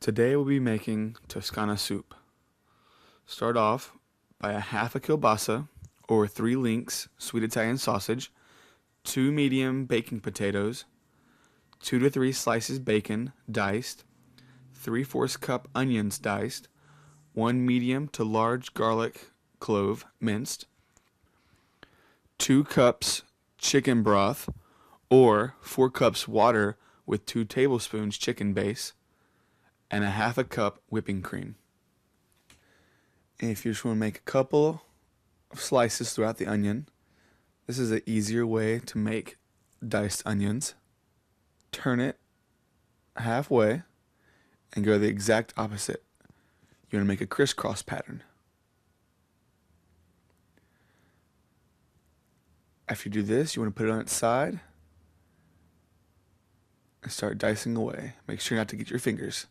Today we'll be making Toscana soup. Start off by a half a kielbasa or 3 links sweet Italian sausage, 2 medium baking potatoes, 2 to 3 slices bacon diced, 3/4 cup onions diced, 1 medium to large garlic clove minced, 2 cups chicken broth or 4 cups water with 2 tablespoons chicken base, and a half a cup whipping cream. And if you just want to make a couple of slices throughout the onion, this is an easier way to make diced onions. Turn it halfway and go the exact opposite. You want to make a crisscross pattern. After you do this, you want to put it on its side and start dicing away. Make sure not to get your fingers.